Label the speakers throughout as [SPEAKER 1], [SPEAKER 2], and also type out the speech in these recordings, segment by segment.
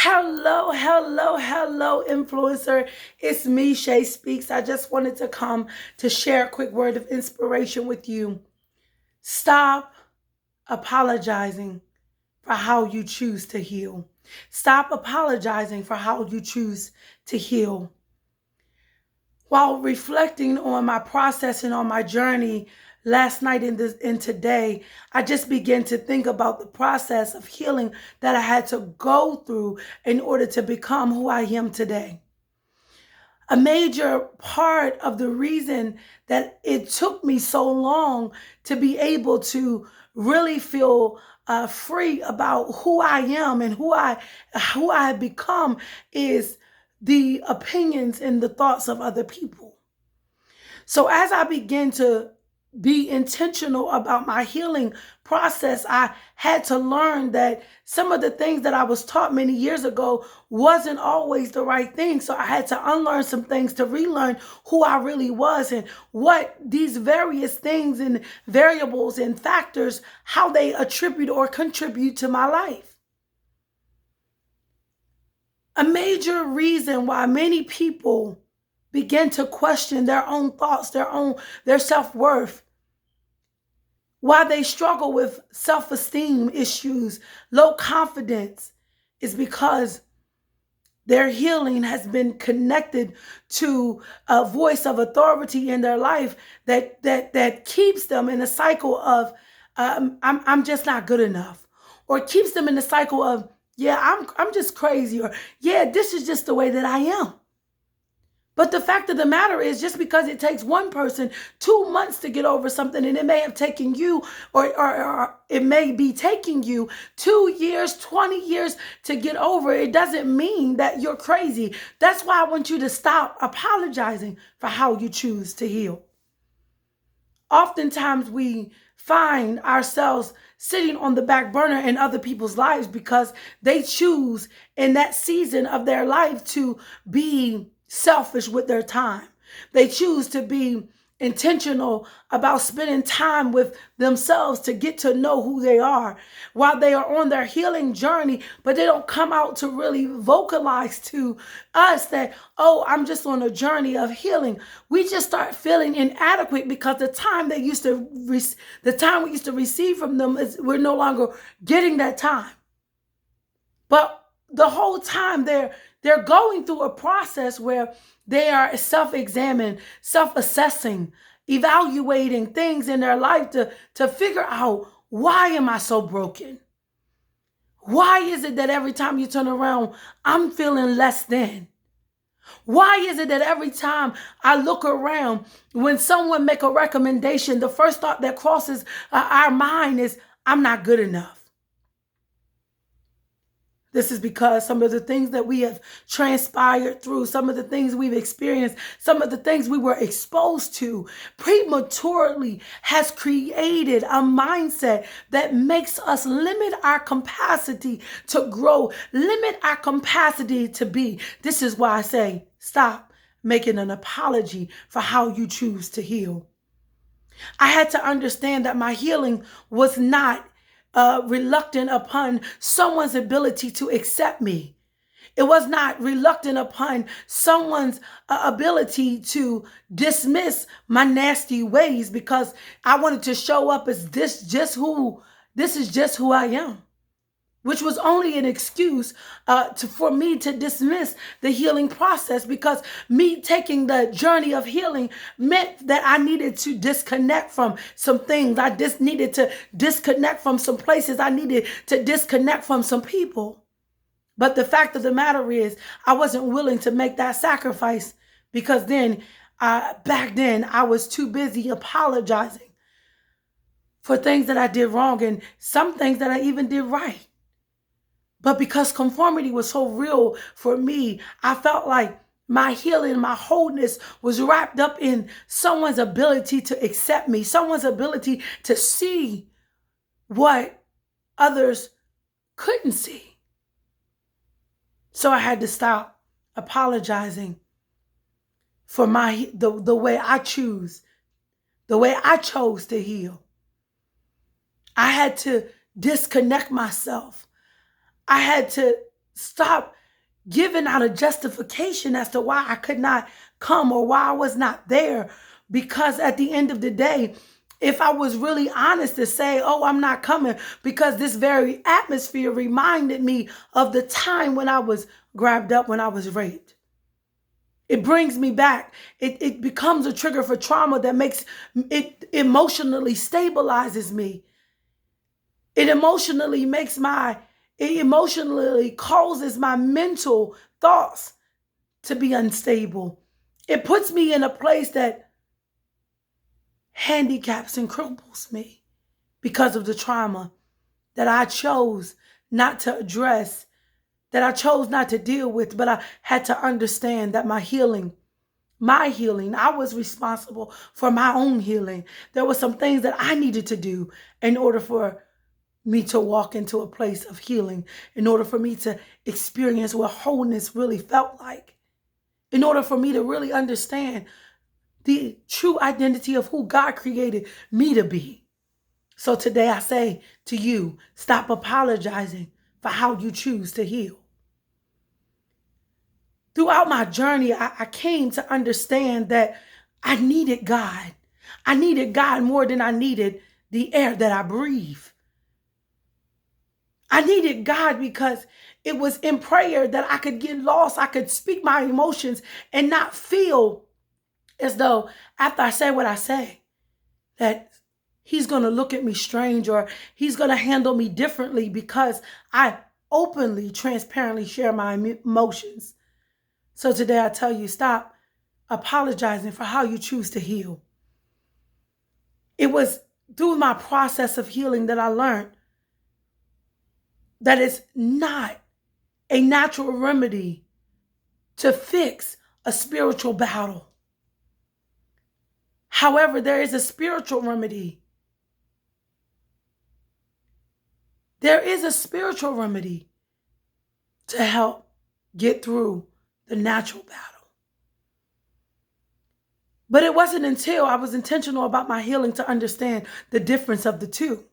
[SPEAKER 1] Hello, hello, hello, influencer. It's me, ShaySpeaks. I just wanted to come to share a quick word of inspiration with you. Stop apologizing for how you choose to heal. Stop apologizing for how you choose to heal. While reflecting on my process and on my journey last night and today, I just began to think about the process of healing that I had to go through in order to become who I am today. A major part of the reason that it took me so long to be able to really feel free about who I am and who I have become is the opinions and the thoughts of other people. So as I began to be intentional about my healing process, I had to learn that some of the things that I was taught many years ago wasn't always the right thing. So I had to unlearn some things to relearn who I really was and what these various things and variables and factors, how they attribute or contribute to my life. A major reason why many people begin to question their own thoughts, their self-worth, why they struggle with self-esteem issues, low confidence, is because their healing has been connected to a voice of authority in their life that keeps them in a cycle of I'm just not good enough, or keeps them in the cycle of I'm just crazy, or this is just the way that I am. But the fact of the matter is, just because it takes one person 2 months to get over something, and it may have taken you, or it may be taking you 2 years, 20 years to get over, it doesn't mean that you're crazy. That's why I want you to stop apologizing for how you choose to heal. Oftentimes we find ourselves sitting on the back burner in other people's lives because they choose in that season of their life to be selfish with their time. They choose to be intentional about spending time with themselves to get to know who they are while they are on their healing journey, but they don't come out to really vocalize to us that, oh, I'm just on a journey of healing. We just start feeling inadequate because the time we used to receive from them is we're no longer getting that time. But the whole time they're going through a process where they are self-examining, self-assessing, evaluating things in their life to figure out, why am I so broken? Why is it that every time you turn around, I'm feeling less than? Why is it that every time I look around, when someone make a recommendation, the first thought that crosses our mind is, I'm not good enough? This is because some of the things that we have transpired through, some of the things we've experienced, some of the things we were exposed to prematurely has created a mindset that makes us limit our capacity to grow, limit our capacity to be. This is why I say, stop making an apology for how you choose to heal. I had to understand that my healing was not reluctant upon someone's ability to accept me. It was not reluctant upon someone's ability to dismiss my nasty ways, because I wanted to show up as this is just who I am, which was only an excuse for me to dismiss the healing process, because me taking the journey of healing meant that I needed to disconnect from some things. I just needed to disconnect from some places. I needed to disconnect from some people. But the fact of the matter is, I wasn't willing to make that sacrifice, because back then I was too busy apologizing for things that I did wrong and some things that I even did right. But because conformity was so real for me, I felt like my healing, my wholeness was wrapped up in someone's ability to accept me, someone's ability to see what others couldn't see. So I had to stop apologizing for the way I chose to heal. I had to disconnect myself. I had to stop giving out a justification as to why I could not come or why I was not there. Because at the end of the day, if I was really honest to say, oh, I'm not coming, because this very atmosphere reminded me of the time when I was grabbed up, when I was raped. It brings me back. It becomes a trigger for trauma that makes it emotionally stabilizes me. It emotionally causes my mental thoughts to be unstable. It puts me in a place that handicaps and cripples me because of the trauma that I chose not to address, that I chose not to deal with, but I had to understand that my healing, I was responsible for my own healing. There were some things that I needed to do in order for me to walk into a place of healing, in order for me to experience what wholeness really felt like, in order for me to really understand the true identity of who God created me to be. So today I say to you, stop apologizing for how you choose to heal. Throughout my journey, I came to understand that I needed God. I needed God more than I needed the air that I breathe. I needed God because it was in prayer that I could get lost. I could speak my emotions and not feel as though after I say what I say, that he's going to look at me strange or he's going to handle me differently because I openly, transparently share my emotions. So today I tell you, stop apologizing for how you choose to heal. It was through my process of healing that I learned that it's not a natural remedy to fix a spiritual battle. However, there is a spiritual remedy. There is a spiritual remedy to help get through the natural battle. But it wasn't until I was intentional about my healing to understand the difference of the two.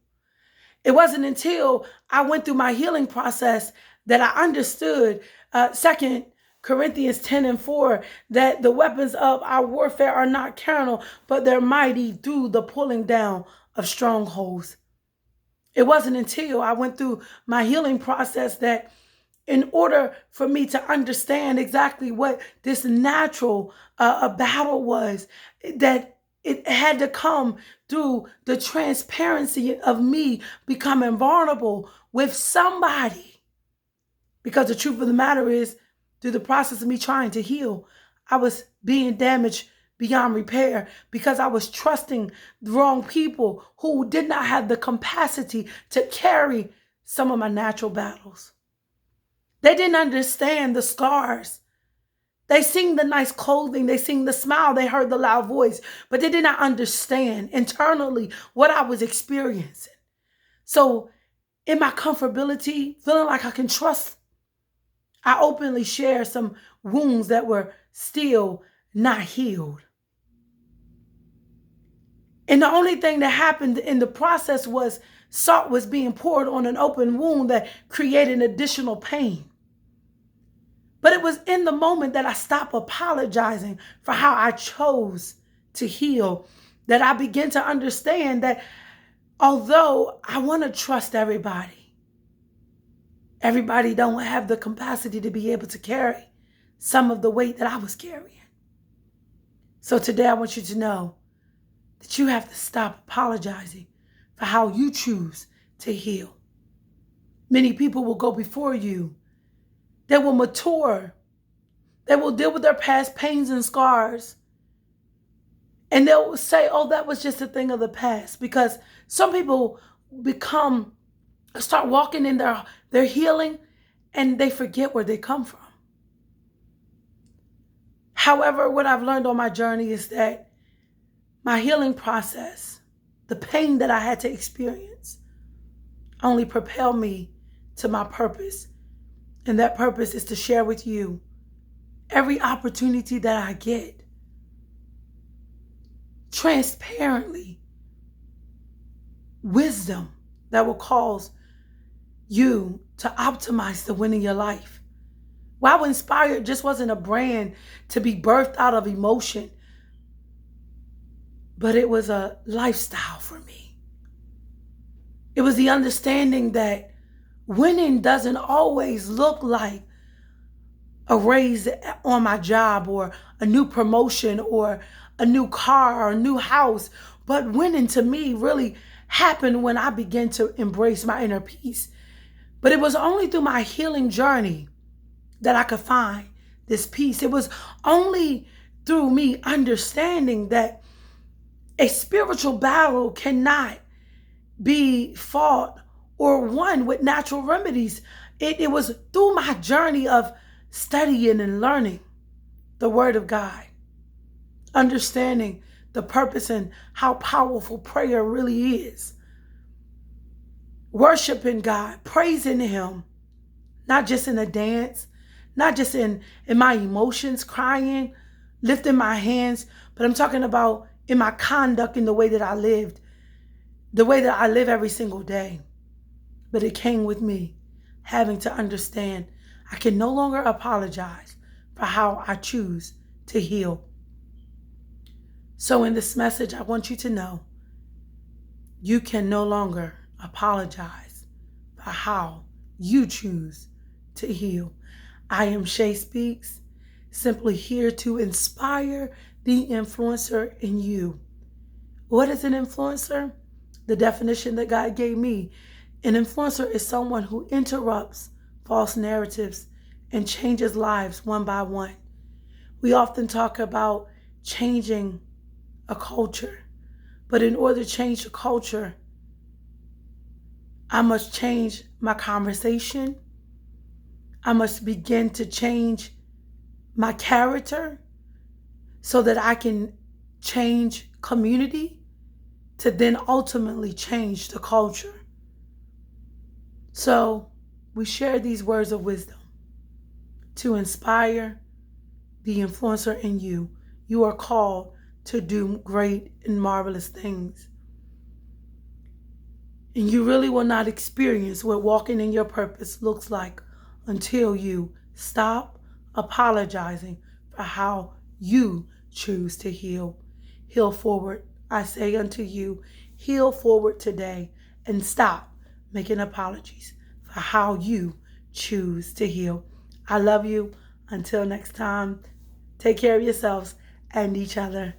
[SPEAKER 1] It wasn't until I went through my healing process that I understood 2 Corinthians 10:4, that the weapons of our warfare are not carnal, but they're mighty through the pulling down of strongholds. It wasn't until I went through my healing process that in order for me to understand exactly what this natural battle was, that it had to come through the transparency of me becoming vulnerable with somebody. Because the truth of the matter is, through the process of me trying to heal, I was being damaged beyond repair because I was trusting the wrong people who did not have the capacity to carry some of my natural battles. They didn't understand the scars. They seen the nice clothing, they seen the smile, they heard the loud voice, but they did not understand internally what I was experiencing. So in my comfortability, feeling like I can trust, I openly share some wounds that were still not healed. And the only thing that happened in the process was salt was being poured on an open wound that created additional pain. But it was in the moment that I stopped apologizing for how I chose to heal that I began to understand that although I want to trust everybody, everybody don't have the capacity to be able to carry some of the weight that I was carrying. So today I want you to know that you have to stop apologizing for how you choose to heal. Many people will go before you. They will mature. They will deal with their past pains and scars. And they'll say, oh, that was just a thing of the past. Because some people start walking in their healing and they forget where they come from. However, what I've learned on my journey is that my healing process, the pain that I had to experience, only propelled me to my purpose. And that purpose is to share with you every opportunity that I get, transparently, wisdom that will cause you to optimize the win in your life. Wow Inspired just wasn't a brand to be birthed out of emotion, but it was a lifestyle for me. It was the understanding that winning doesn't always look like a raise on my job or a new promotion or a new car or a new house. But winning to me really happened when I began to embrace my inner peace. But it was only through my healing journey that I could find this peace. It was only through me understanding that a spiritual battle cannot be fought or won with natural remedies. It was through my journey of studying and learning the Word of God, understanding the purpose and how powerful prayer really is, worshiping God, praising Him, not just in a dance, not just in my emotions, crying, lifting my hands, but I'm talking about in my conduct, in the way that I lived, the way that I live every single day. But it came with me having to understand I can no longer apologize for how I choose to heal. So in this message, I want you to know you can no longer apologize for how you choose to heal. I am ShaySpeaks, simply here to inspire the influencer in you. What is an influencer? The definition that God gave me: an influencer is someone who interrupts false narratives and changes lives one by one. We often talk about changing a culture, but in order to change the culture, I must change my conversation. I must begin to change my character so that I can change community to then ultimately change the culture. So we share these words of wisdom to inspire the influencer in you. You are called to do great and marvelous things. And you really will not experience what walking in your purpose looks like until you stop apologizing for how you choose to heal. Heal forward. I say unto you, heal forward today and stop making apologies for how you choose to heal. I love you. Until next time, take care of yourselves and each other.